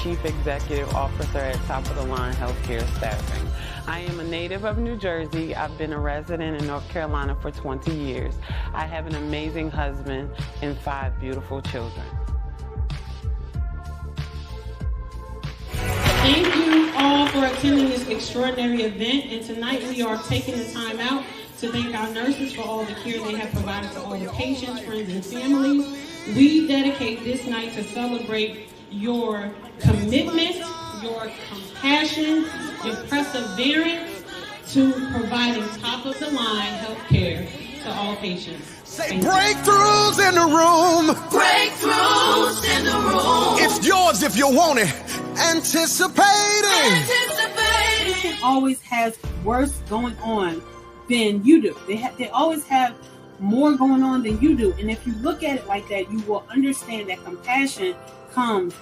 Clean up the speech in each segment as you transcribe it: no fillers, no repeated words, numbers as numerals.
Chief Executive Officer at Top of the Line Healthcare Staffing. I am a native of New Jersey. I've been a resident in North Carolina for 20 years. I have an amazing husband and 5 beautiful children. Thank you all for attending this extraordinary event, and tonight we are taking the time out to thank our nurses for all the care they have provided to all the patients, friends, and families. We dedicate this night to celebrate your commitment, your compassion, your perseverance to providing top-of-the-line health care to all patients. Say breakthroughs in the room. Breakthroughs in the room. It's yours if you want it. Anticipating. Patient always has worse going on than you do. They always have more going on than you do. And if you look at it like that, you will understand that compassion comes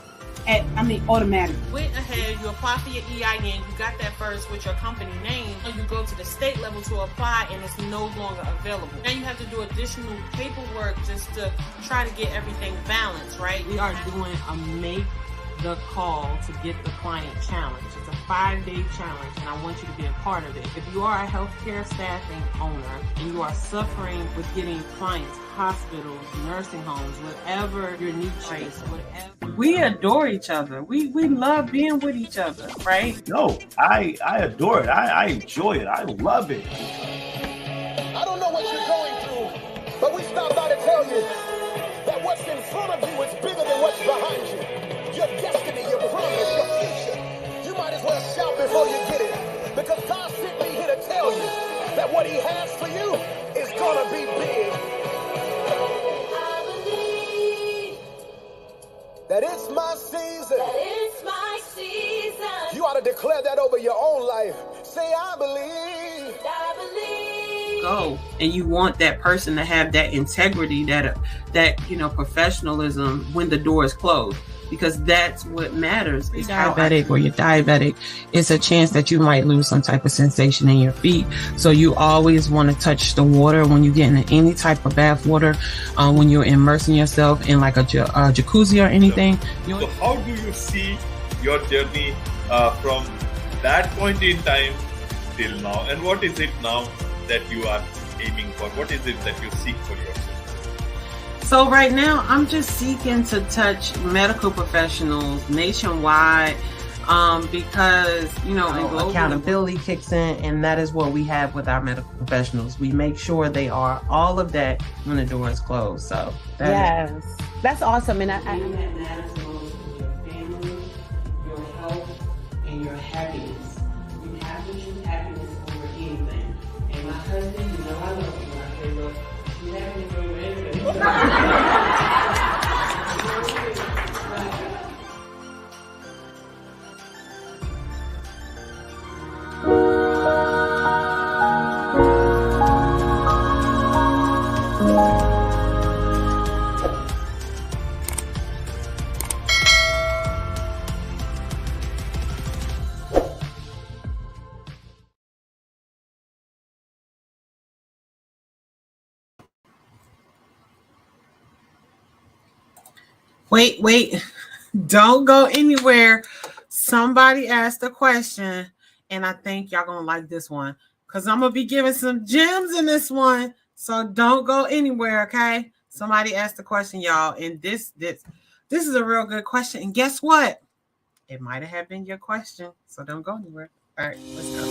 automatically. Went ahead, you apply for your EIN, you got that first with your company name, and you go to the state level to apply, and it's no longer available. Now you have to do additional paperwork just to try to get everything balanced, right? We are doing a Make the Call to Get the Client challenge. It's a 5-day challenge, and I want you to be a part of it. If you are a healthcare staffing owner and you are suffering with getting clients, hospitals, nursing homes, whatever your niche is, whatever. We adore each other. We love being with each other, right? No, I adore it. I enjoy it. I love it. I don't know what you're going through, but we stopped by to tell you that what's in front of you is bigger than what's behind you. Your destiny, your promise, your future. You might as well shout before you get it, because God sent me here to tell you that what He has for you is gonna be big. That it's my season. That it's my season. You ought to declare that over your own life. Say, I believe. I believe. Go, and you want that person to have that integrity, that professionalism when the door is closed, because that's what matters. Is diabetic or you're diabetic, it's a chance that you might lose some type of sensation in your feet. So you always want to touch the water when you get into any type of bath water, when you're immersing yourself in like a jacuzzi or anything. So how do you see your journey from that point in time till now, and what is it now that you are aiming for? What is it that you seek for yourself? So right now, I'm just seeking to touch medical professionals nationwide, because, accountability kicks in, and that is what we have with our medical professionals. We make sure they are all of that when the door is closed. So that's awesome. And that matters most is your family, your health, and your happiness. You have to choose happiness over anything. And my husband, I love you. When I say, look, you happiness over anything. Wait, don't go anywhere. Somebody asked a question, and I think y'all gonna like this one, because I'm gonna be giving some gems in this one. So don't go anywhere, okay? Somebody asked the question, y'all, and this is a real good question. And guess what? It might have been your question, so don't go anywhere. All right, let's go.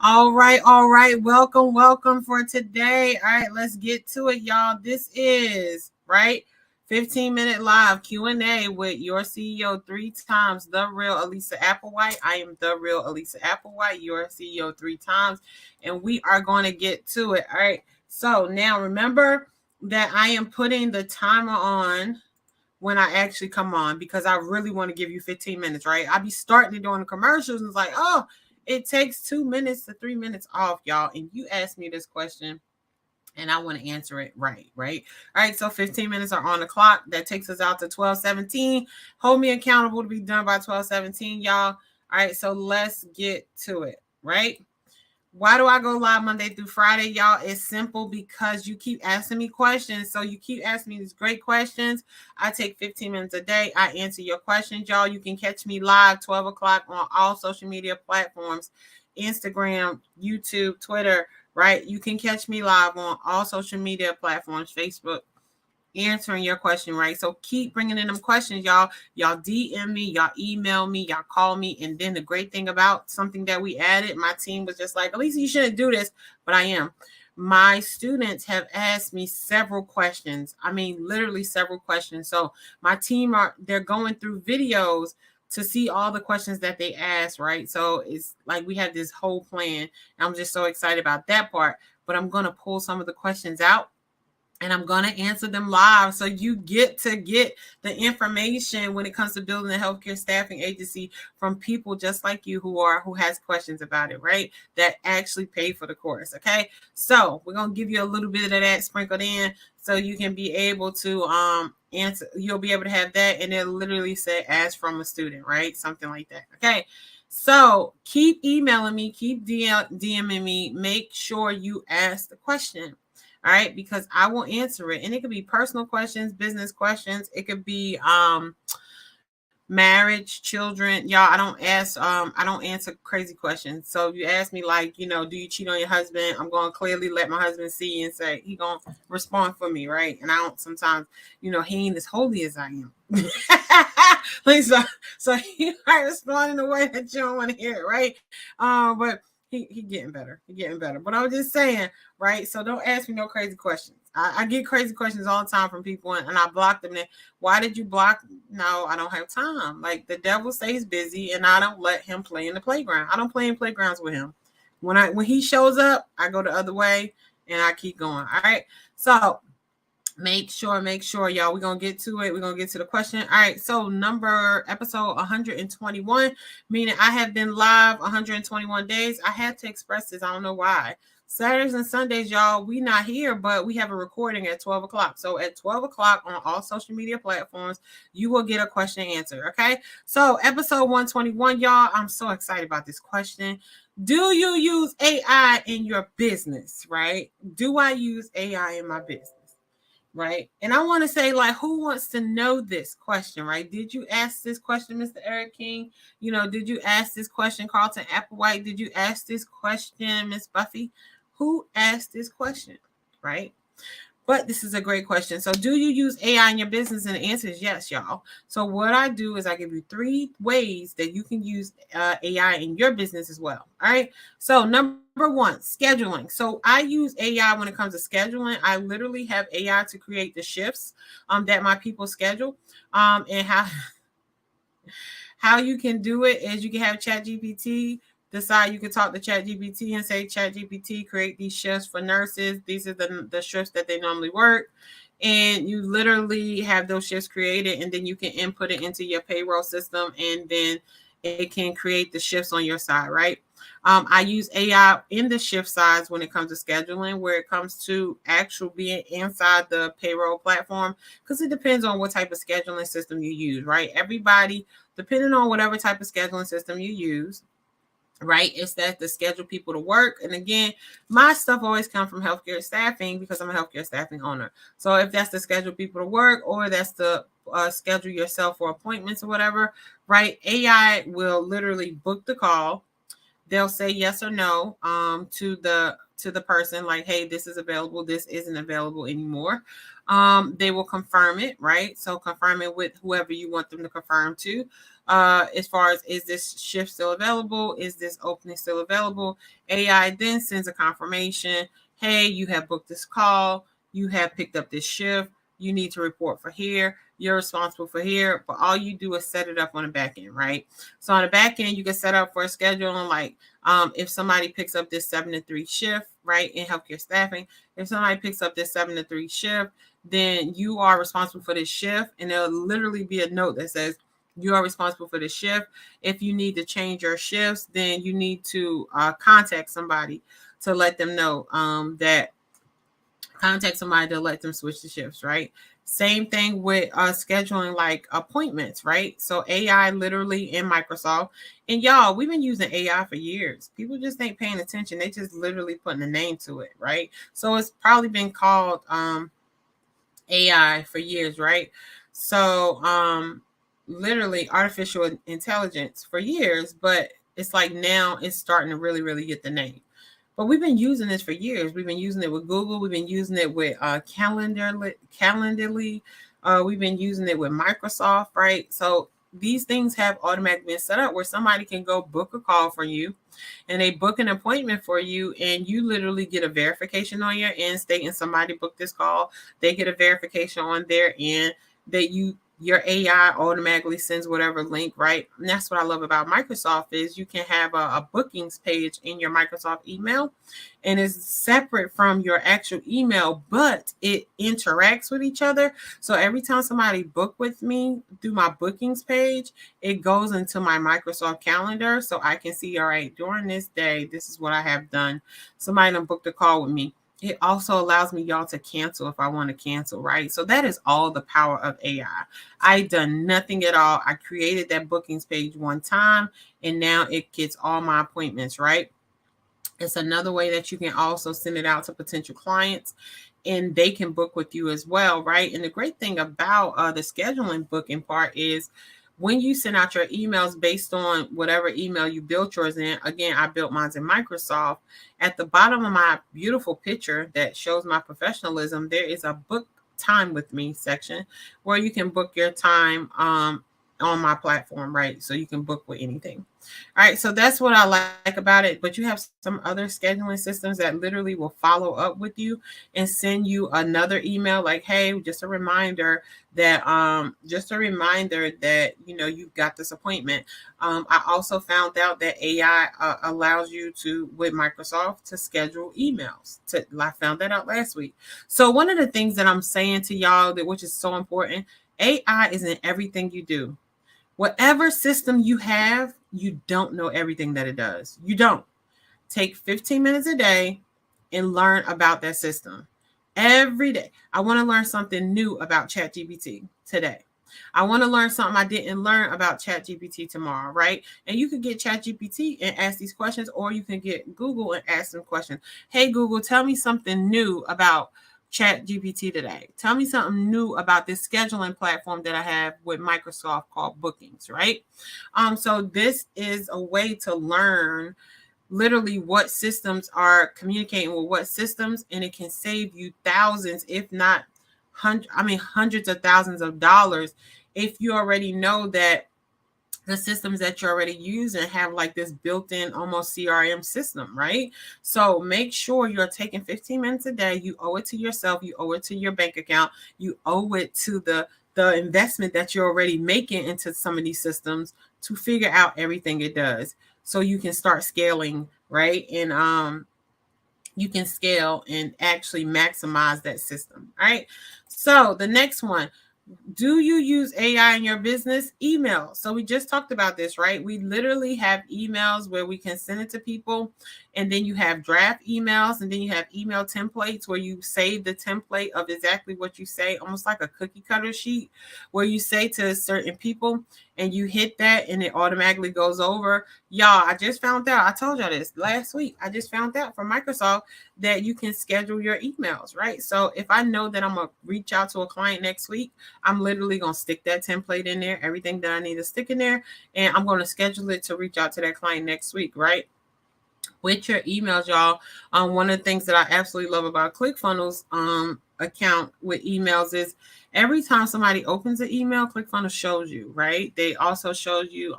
All right. Welcome for today. All right, let's get to it, y'all. This is 15-minute live Q&A with your CEO 3 times, the real Elisa Applewhite. I am the real Elisa Applewhite, your CEO 3 times, and we are going to get to it. All right. So now remember that I am putting the timer on when I actually come on, because I really want to give you 15 minutes, right? I'll be starting to doing the commercials and it's like, oh, it takes 2 minutes to 3 minutes off, y'all. And you asked me this question and I want to answer it right? All right, so 15 minutes are on the clock. That takes us out to 12:17. Hold me accountable to be done by 12:17, y'all. All right, so let's get to it, right? Why do I go live Monday through Friday, y'all? It's simple because you keep asking me questions. So you keep asking me these great questions. I take 15 minutes a day. I answer your questions, y'all. You can catch me live 12 o'clock on all social media platforms, Instagram, YouTube, Twitter, right? You can catch me live on all social media platforms, Facebook, answering your question, right? So keep bringing in them questions, y'all. Y'all DM me, y'all email me, y'all call me. And then the great thing about something that we added, my team was just like, Elisa, you shouldn't do this, but I am. My students have asked me several questions. I mean, literally several questions. So my team they're going through videos to see all the questions that they asked, right? So it's like we have this whole plan. And I'm just so excited about that part. But I'm going to pull some of the questions out and I'm going to answer them live. So you get to get the information when it comes to building a healthcare staffing agency from people just like you who has questions about it, right? That actually pay for the course. Okay. So we're going to give you a little bit of that sprinkled in so you can be able to answer. You'll be able to have that. And it'll literally say ask from a student, right? Something like that. Okay. So keep emailing me, keep DMing me. Make sure you ask the question. All right, because I will answer it. And it could be personal questions, business questions. It could be marriage, children. Y'all, I don't answer crazy questions. So if you ask me like, do you cheat on your husband? I'm going to clearly let my husband see and say, he going to respond for me, right? And I don't sometimes, he ain't as holy as I am. so he might respond in a way that you don't want to hear it, right? But he getting better. But I was just saying, right? So don't ask me no crazy questions. I get crazy questions all the time from people, and I block them. And why did you block? No, I don't have time. Like the devil stays busy, and I don't let him play in the playground. I don't play in playgrounds with him. When he shows up, I go the other way, and I keep going. All right. So make sure, y'all. We're gonna get to it. We're gonna get to the question. All right. So episode 121, meaning I have been live 121 days. I had to express this. I don't know why. Saturdays and Sundays, y'all, we not here, but we have a recording at 12 o'clock. So at 12 o'clock on all social media platforms, you will get a question answered. Okay. So episode 121, y'all, I'm so excited about this question. Do you use AI in your business? Right? Do I use AI in my business? Right. And I want to say, like, who wants to know this question, right? Did you ask this question, Mr. Eric King? Did you ask this question, Carlton Applewhite? Did you ask this question, Miss Buffy? Who asked this question, right? But this is a great question. So do you use AI in your business? And the answer is yes, y'all. So what I do is I give you 3 ways that you can use AI in your business as well. All right. So number 1, scheduling. So I use AI when it comes to scheduling. I literally have AI to create the shifts that my people schedule. And how you can do it is you can have ChatGPT decide. You can talk to ChatGPT and say, ChatGPT, create these shifts for nurses. These are the shifts that they normally work. And you literally have those shifts created, and then you can input it into your payroll system, and then it can create the shifts on your side, right? I use AI in the shift size when it comes to scheduling, where it comes to actual being inside the payroll platform, because it depends on what type of scheduling system you use, right? Everybody, depending on whatever type of scheduling system you use, right? It's that to schedule people to work. And again, my stuff always comes from healthcare staffing because I'm a healthcare staffing owner. So if that's to schedule people to work, or that's to schedule yourself for appointments or whatever, right? AI will literally book the call. They'll say yes or no to the to the person like, hey, this is available, this isn't available anymore. They will confirm it, right? So confirm it with whoever you want them to confirm to. As far as, is this shift still available? Is this opening still available? AI then sends a confirmation. Hey, you have booked this call. You have picked up this shift. You need to report for here. You're responsible for here, but all you do is set it up on the back end, right? So on the back end, you can set up for a scheduling, like if somebody picks up this 7 to 3 shift, right, in healthcare staffing, if somebody picks up this 7 to 3 shift, then you are responsible for this shift, and there'll literally be a note that says you are responsible for the shift. If you need to change your shifts, then you need to contact somebody to let them know contact somebody to let them switch the shifts, right? Same thing with scheduling like appointments, right? So AI literally in Microsoft. And y'all, we've been using AI for years. People just ain't paying attention. They just literally putting a name to it, right? So it's probably been called AI for years, right? So literally artificial intelligence for years, but it's like now it's starting to really, really get the name. But we've been using this for years. We've been using it with Google. We've been using it with Calendly. We've been using it with Microsoft, right? So these things have automatically been set up where somebody can go book a call for you, and they book an appointment for you, and you literally get a verification on your end stating somebody booked this call. They get a verification on their end that your AI automatically sends whatever link, right? And that's what I love about Microsoft is you can have a bookings page in your Microsoft email, and it's separate from your actual email, but it interacts with each other. So every time somebody book with me through my bookings page, it goes into my Microsoft calendar so I can see, all right, during this day, this is what I have done. Somebody done booked a call with me. It also allows me, y'all, to cancel if I want to cancel, right? So that is all the power of AI. I done nothing at all. I created that bookings page one time, and now it gets all my appointments, right? It's another way that you can also send it out to potential clients, and they can book with you as well, right? And the great thing about the scheduling booking part is when you send out your emails based on whatever email you built yours in, again, I built mine in Microsoft. At the bottom of my beautiful picture that shows my professionalism, there is a book time with me section where you can book your time on my platform, right? So you can book with anything. All right, so that's what I like about it. But you have some other scheduling systems that literally will follow up with you and send you another email like, hey, just a reminder that you know you've got this appointment. I also found out that AI allows you to, with Microsoft, to schedule emails. I found that out last week. So one of the things that I'm saying to y'all which is so important, AI is in everything you do. Whatever system you have, you don't know everything that it does. You don't. Take 15 minutes a day and learn about that system. Every day. I want to learn something new about ChatGPT today. I want to learn something I didn't learn about ChatGPT tomorrow, right? And you can get ChatGPT and ask these questions, or you can get Google and ask them questions. Hey, Google, tell me something new about ChatGPT today. Tell me something new about this scheduling platform that I have with Microsoft called Bookings, right? So this is a way to learn literally what systems are communicating with what systems, and it can save you thousands, if not hundreds of thousands of dollars if you already know that the systems that you're already using have like this built-in almost CRM system, right? So make sure you're taking 15 minutes a day. You owe it to yourself. You owe it to your bank account. You owe it to the investment that you're already making into some of these systems to figure out everything it does so you can start scaling, right? And you can scale and actually maximize that system, right? So the next one, do you use AI in your business? Email. So we just talked about this, right? We literally have emails where we can send it to people, and then you have draft emails, and then you have email templates where you save the template of exactly what you say, almost like a cookie cutter sheet where you say to certain people and you hit that and it automatically goes over. Y'all, I just found out, I told y'all this last week, I just found out from Microsoft that you can schedule your emails, right? So if I know that I'm going to reach out to a client next week, I'm literally going to stick that template in there, everything that I need to stick in there, and I'm going to schedule it to reach out to that client next week, right? with your emails, y'all. One of the things that I absolutely love about ClickFunnels account with emails is every time somebody opens an email, ClickFunnels shows you, right? They also shows you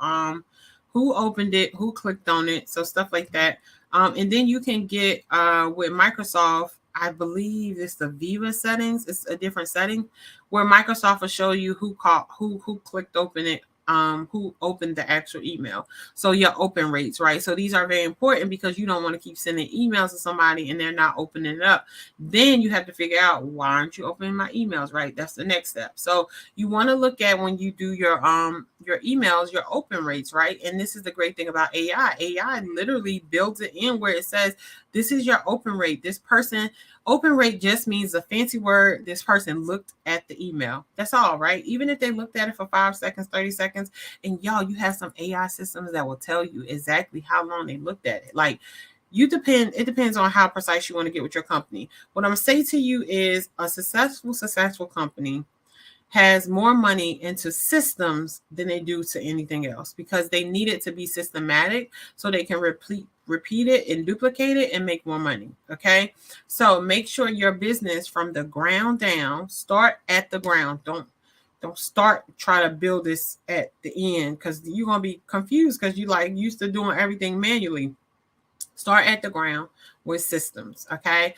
who opened it, who clicked on it, so stuff like that. And then you can get with Microsoft, I believe it's the Viva settings. It's a different setting where Microsoft will show you who clicked open it, who opened the actual email. So your open rates, right? So these are very important because you don't want to keep sending emails to somebody and they're not opening it up. Then you have to figure out, why aren't you opening my emails, right? That's the next step. So you want to look at, when you do your emails, your open rates, right? And this is the great thing about AI. AI literally builds it in where it says, this is your open rate. This person, open rate just means a fancy word. This person looked at the email. That's all, right? Even if they looked at it for 5 seconds, 30 seconds, and y'all, you have some AI systems that will tell you exactly how long they looked at it. Like, it depends on how precise you want to get with your company. What I'm going to say to you is a successful company has more money into systems than they do to anything else, because they need it to be systematic so they can repeat it and duplicate it and make more money. Okay. So make sure your business from the ground down, start at the ground. Don't try to build this at the end, because you're going to be confused because you like used to doing everything manually. Start at the ground with systems. Okay.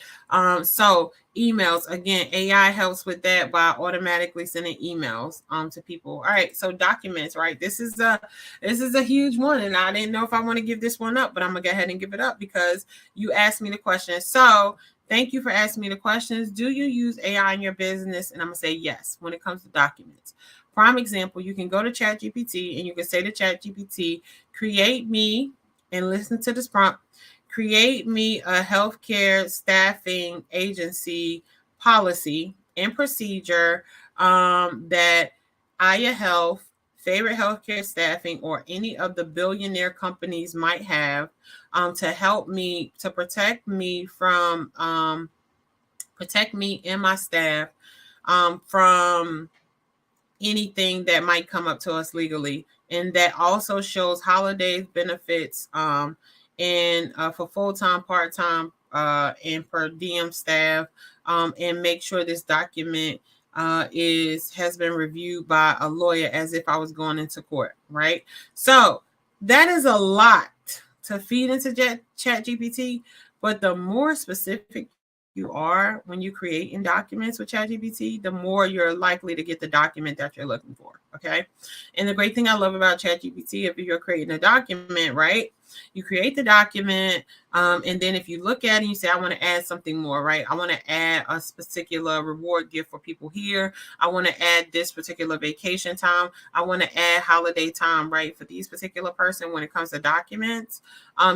So emails, again, AI helps with that by automatically sending emails to people. All right. So documents, right? This is a huge one. And I didn't know if I want to give this one up, but I'm gonna go ahead and give it up because you asked me the question. So thank you for asking me the questions. Do you use AI in your business? And I'm gonna say yes when it comes to documents. Prime example, you can go to ChatGPT and you can say to ChatGPT, create me, and listen to this prompt, create me a healthcare staffing agency policy and procedure that Aya Health, Favorite Healthcare Staffing, or any of the billionaire companies might have to help me, to protect me from, protect me and my staff from anything that might come up to us legally. And that also shows holidays, benefits, and for full-time, part-time, and per diem staff, and make sure this document has been reviewed by a lawyer as if I was going into court, right? So that is a lot to feed into ChatGPT, but the more specific you are when you create in documents with ChatGPT, the more you're likely to get the document that you're looking for. Okay. And the great thing I love about ChatGPT, if you're creating a document, right? You create the document, and then if you look at it and you say, I want to add something more, right? I want to add a particular reward gift for people here. I want to add this particular vacation time. I want to add holiday time, right? For these particular person, when it comes to documents,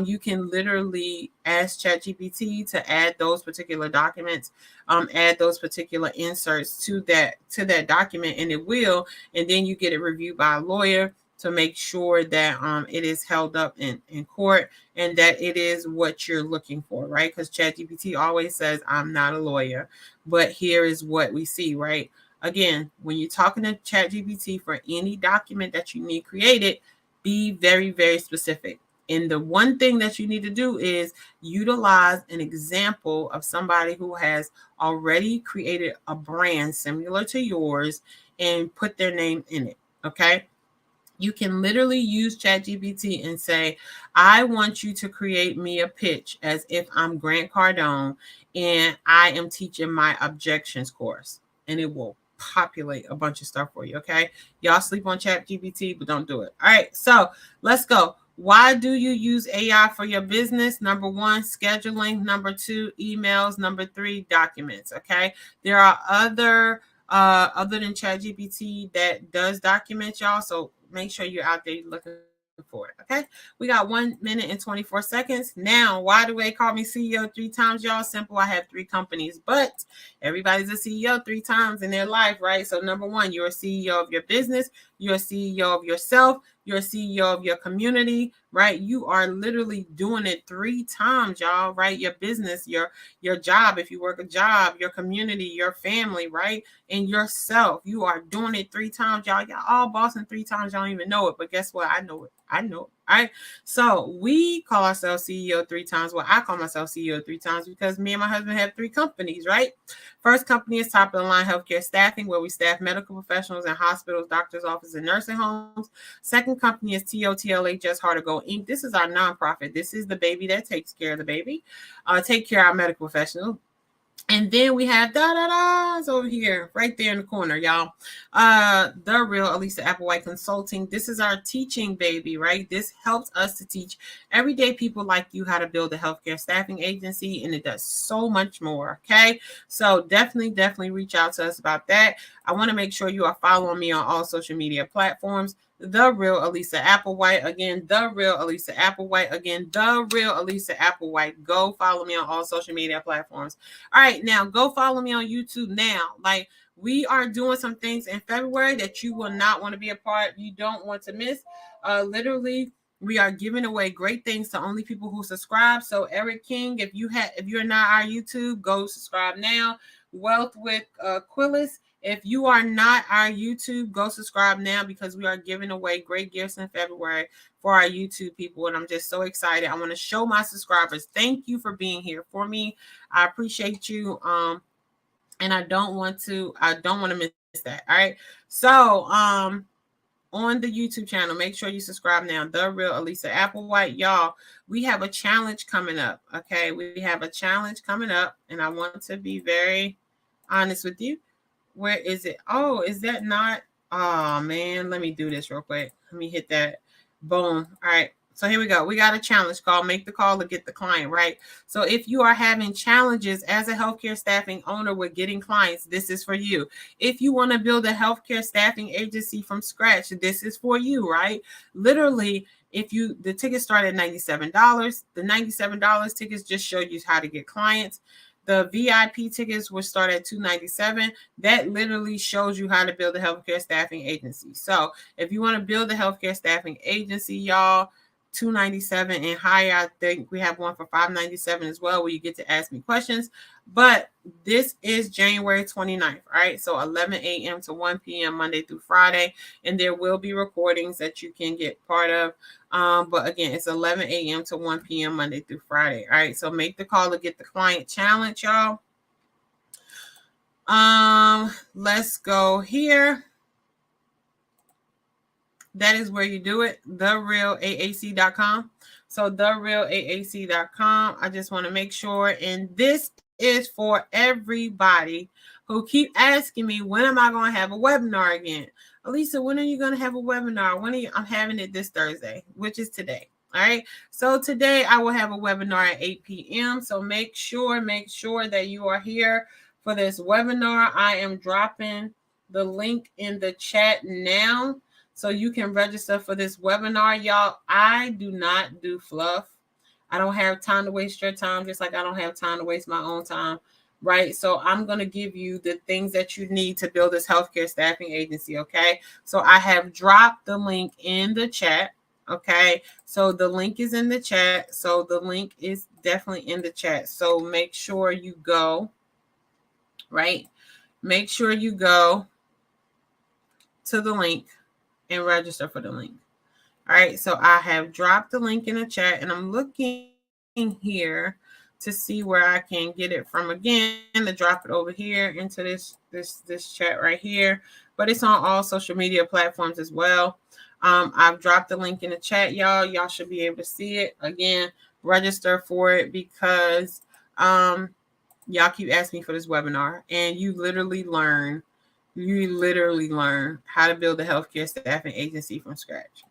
you can literally ask ChatGPT to add those particular documents, add those particular inserts to that document, and it will, and then you get it reviewed by a lawyer to make sure that it is held up in court and that it is what you're looking for, right? Because ChatGPT always says, I'm not a lawyer, but here is what we see, right? Again, when you're talking to ChatGPT for any document that you need created, be very, very specific. And the one thing that you need to do is utilize an example of somebody who has already created a brand similar to yours and put their name in it, okay? You can literally use ChatGPT and say, I want you to create me a pitch as if I'm Grant Cardone and I am teaching my objections course. And it will populate a bunch of stuff for you, okay? Y'all sleep on ChatGPT, but don't do it. All right, so let's go. Why do you use AI for your business? Number 1, scheduling. Number 2, emails. Number 3, documents, okay? There are other than ChatGPT that does documents, y'all. So make sure you're out there looking for it. Okay. We got 1 minute and 24 seconds. Now, why do they call me CEO 3 times, y'all? Simple. I have 3 companies, but everybody's a CEO 3 times in their life, right? So number 1, you're a CEO of your business. You're a CEO of yourself. You're a CEO of your community, right? You are literally doing it 3 times, y'all, right? Your business, your job, if you work a job, your community, your family, right? And yourself. You are doing it 3 times, y'all. Y'all all bossing 3 times. Y'all don't even know it, but guess what? I know it. All All right. So we call ourselves CEO 3 times. Well, I call myself CEO 3 times because me and my husband have 3 companies, right? First company is top of the line healthcare staffing, where we staff medical professionals in hospitals, doctors' offices, and nursing homes. Second company is TOTLHS Heart to Go Inc. This is our nonprofit. This is the baby that takes care of the baby. Take care of our medical professionals. And then we have da-da-da's over here, right there in the corner, y'all. The Real Elisa Applewhite Consulting. This is our teaching baby, right? This helps us to teach everyday people like you how to build a healthcare staffing agency, and it does so much more, okay? So definitely reach out to us about that. I want to make sure you are following me on all social media platforms. The Real Elisa Applewhite. Again, The Real Elisa Applewhite. Again, The Real Elisa Applewhite. Go follow me on all social media platforms. All right, now go follow me on YouTube now. Like, we are doing some things in February that you will not want to be a part. You don't want to miss. Literally, we are giving away great things to only people who subscribe. So Eric King, if you're not our YouTube, go subscribe now. Wealth with Quillis. If you are not our YouTube, go subscribe now, because we are giving away great gifts in February for our YouTube people. And I'm just so excited. I want to show my subscribers, thank you for being here for me. I appreciate you. And I don't want to miss that. All right. So, on the YouTube channel, make sure you subscribe now. The Real Elisa Applewhite. Y'all, we have a challenge coming up. Okay. We have a challenge coming up, and I want to be very honest with you. Where is it? Oh, is that not? Oh, man. Let me do this real quick. Let me hit that. Boom. All right. So here we go. We got a challenge called Make the Call to Get the Client, right? So if you are having challenges as a healthcare staffing owner with getting clients, this is for you. If you want to build a healthcare staffing agency from scratch, this is for you, right? Literally, the tickets start at $97. The $97 tickets just show you how to get clients. The VIP tickets will start at $297. That literally shows you how to build a healthcare staffing agency. So if you want to build a healthcare staffing agency, y'all, $297 and higher. I think we have one for $597 as well, where you get to ask me questions. But this is January 29th, all right? So 11 a.m. to 1 p.m. Monday through Friday. And there will be recordings that you can get part of. But again, it's 11 a.m. to 1 p.m. Monday through Friday. All right. So make the call to get the client challenge, y'all. Let's go here. That is where you do it. TheRealAAC.com. So TheRealAAC.com. I just want to make sure. And this is for everybody who keep asking me, when am I going to have a webinar again? Elisa, when are you going to have a webinar? I'm having it this Thursday, which is today. All right. So today I will have a webinar at 8 p.m. So make sure that you are here for this webinar. I am dropping the link in the chat now, so you can register for this webinar, y'all. I do not do fluff. I don't have time to waste your time, just like I don't have time to waste my own time, right? So I'm going to give you the things that you need to build this healthcare staffing agency, okay? So I have dropped the link in the chat, okay? So the link is in the chat. So the link is definitely in the chat. So make sure you go, right? Make sure you go to the link and register for the link. All right, so I have dropped the link in the chat, and I'm looking here to see where I can get it from again, to drop it over here into this chat right here. But it's on all social media platforms as well. I've dropped the link in the chat, y'all. Y'all should be able to see it. Again, register for it, because y'all keep asking me for this webinar, and you literally learn how to build a healthcare staffing agency from scratch.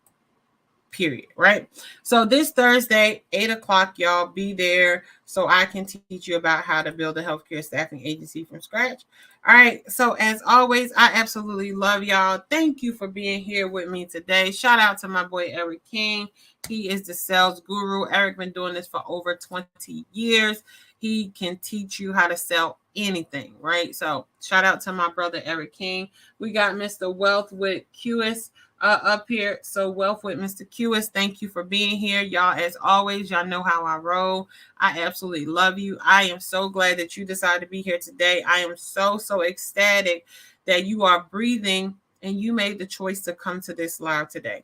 Period. Right? So this Thursday, 8 o'clock, y'all be there so I can teach you about how to build a healthcare staffing agency from scratch. All right. So as always, I absolutely love y'all. Thank you for being here with me today. Shout out to my boy, Eric King. He is the sales guru. Eric been doing this for over 20 years. He can teach you how to sell anything, right? So shout out to my brother, Eric King. We got Mr. Wealth with QS up here. So Wealth with Mr. QS, thank you for being here. Y'all, as always, y'all know how I roll. I absolutely love you. I am so glad that you decided to be here today. I am so ecstatic that you are breathing and you made the choice to come to this live today.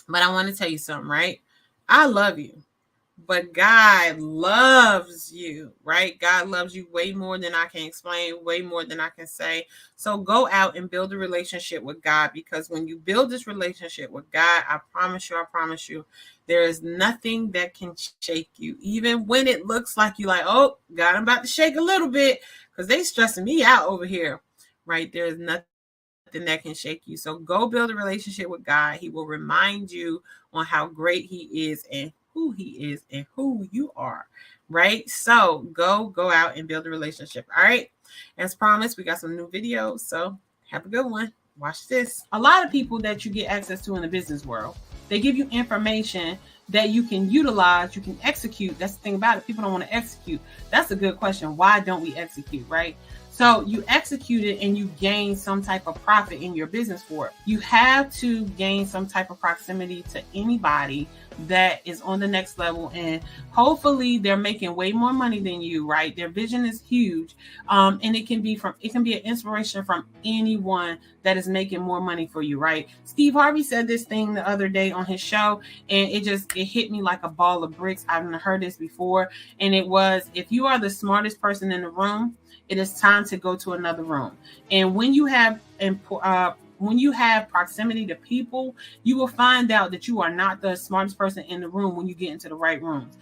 But I want to tell you something, right? I love you, but God loves you, right? God loves you way more than I can explain, way more than I can say. So go out and build a relationship with God, because when you build this relationship with God, I promise you, there is nothing that can shake you. Even when it looks like you like, oh, God, I'm about to shake a little bit because they stressing me out over here, right? There is nothing that can shake you. So go build a relationship with God. He will remind you on how great he is and who he is and who you are, right? So go out and build a relationship. All right. As promised, we got some new videos. So have a good one. Watch this. A lot of people that you get access to in the business world, they give you information that you can utilize, you can execute. That's the thing about it. People don't want to execute. That's a good question. Why don't we execute, right? So you execute it and you gain some type of profit in your business for it. You have to gain some type of proximity to anybody that is on the next level, and hopefully they're making way more money than you, right? Their vision is huge, and it can be an inspiration from anyone that is making more money for you, right? Steve Harvey said this thing the other day on his show, and it hit me like a ball of bricks. I've heard this before, and it was, if you are the smartest person in the room, it is time to go to another room. And when you have proximity to people, you will find out that you are not the smartest person in the room when you get into the right rooms.